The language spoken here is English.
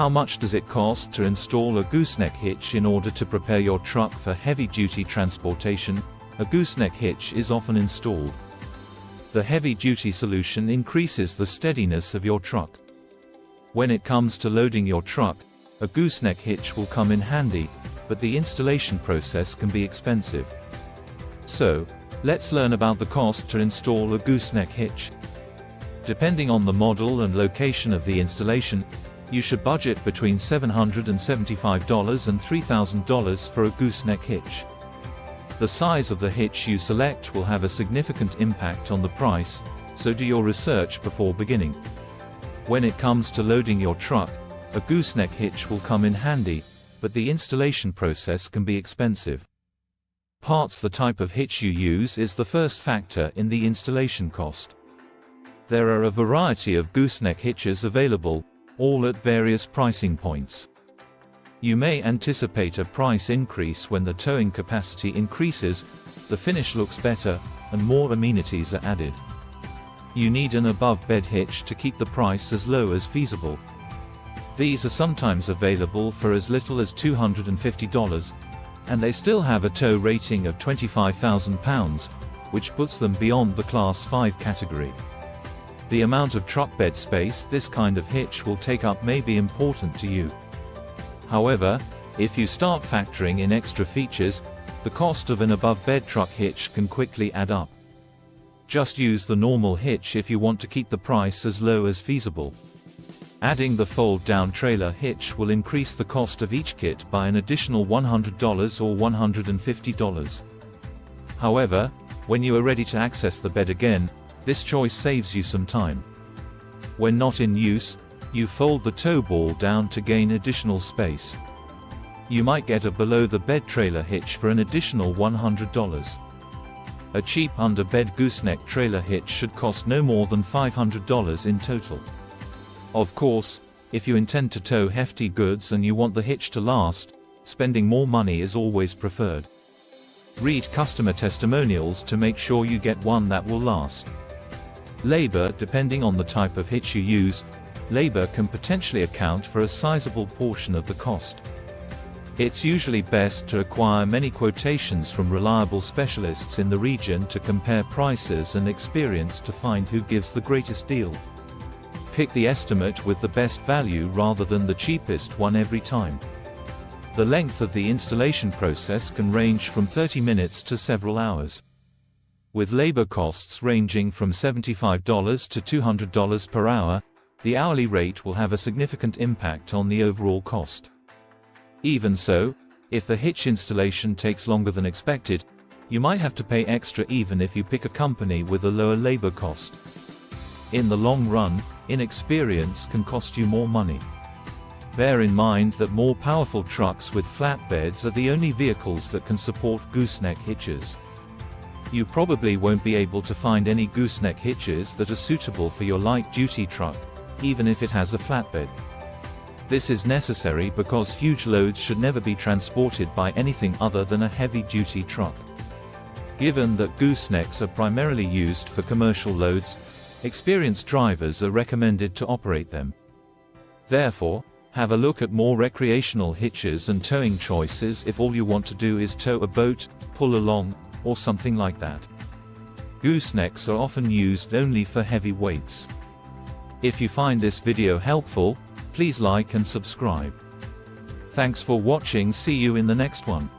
How much does it cost to install a gooseneck hitch in order to prepare your truck for heavy-duty transportation? A gooseneck hitch is often installed. The heavy-duty solution increases the steadiness of your truck. When it comes to loading your truck, a gooseneck hitch will come in handy, but the installation process can be expensive. So, let's learn about the cost to install a gooseneck hitch. Depending on the model and location of the installation, you should budget between $775 and $3,000 for a gooseneck hitch. The size of the hitch you select will have a significant impact on the price, so do your research before beginning. When it comes to loading your truck, a gooseneck hitch will come in handy, but the installation process can be expensive. The type of hitch you use is the first factor in the installation cost. There are a variety of gooseneck hitches available, all at various pricing points. You may anticipate a price increase when the towing capacity increases, the finish looks better, and more amenities are added. You need an above-bed hitch to keep the price as low as feasible. These are sometimes available for as little as $250, and they still have a tow rating of 25,000 pounds, which puts them beyond the Class 5 category. The amount of truck bed space this kind of hitch will take up may be important to you. However, if you start factoring in extra features, the cost of an above-bed truck hitch can quickly add up. Just use the normal hitch if you want to keep the price as low as feasible. Adding the fold-down trailer hitch will increase the cost of each kit by an additional $100 or $150. However, when you are ready to access the bed again, this choice saves you some time. When not in use, you fold the tow ball down to gain additional space. You might get a below-the-bed trailer hitch for an additional $100. A cheap under-bed gooseneck trailer hitch should cost no more than $500 in total. Of course, if you intend to tow hefty goods and you want the hitch to last, spending more money is always preferred. Read customer testimonials to make sure you get one that will last. Labor. Depending on the type of hitch you use, labor can potentially account for a sizable portion of the cost. It's usually best to acquire many quotations from reliable specialists in the region to compare prices and experience to find who gives the greatest deal. Pick the estimate with the best value rather than the cheapest one every time. The length of the installation process can range from 30 minutes to several hours. With labor costs ranging from $75 to $200 per hour, the hourly rate will have a significant impact on the overall cost. Even so, if the hitch installation takes longer than expected, you might have to pay extra even if you pick a company with a lower labor cost. In the long run, inexperience can cost you more money. Bear in mind that more powerful trucks with flatbeds are the only vehicles that can support gooseneck hitches. You probably won't be able to find any gooseneck hitches that are suitable for your light-duty truck, even if it has a flatbed. This is necessary because huge loads should never be transported by anything other than a heavy-duty truck. Given that goosenecks are primarily used for commercial loads, experienced drivers are recommended to operate them. Therefore, have a look at more recreational hitches and towing choices if all you want to do is tow a boat, pull along, or something like that. Goosenecks are often used only for heavy weights. If you find this video helpful, please like and subscribe. Thanks for watching. See you in the next one.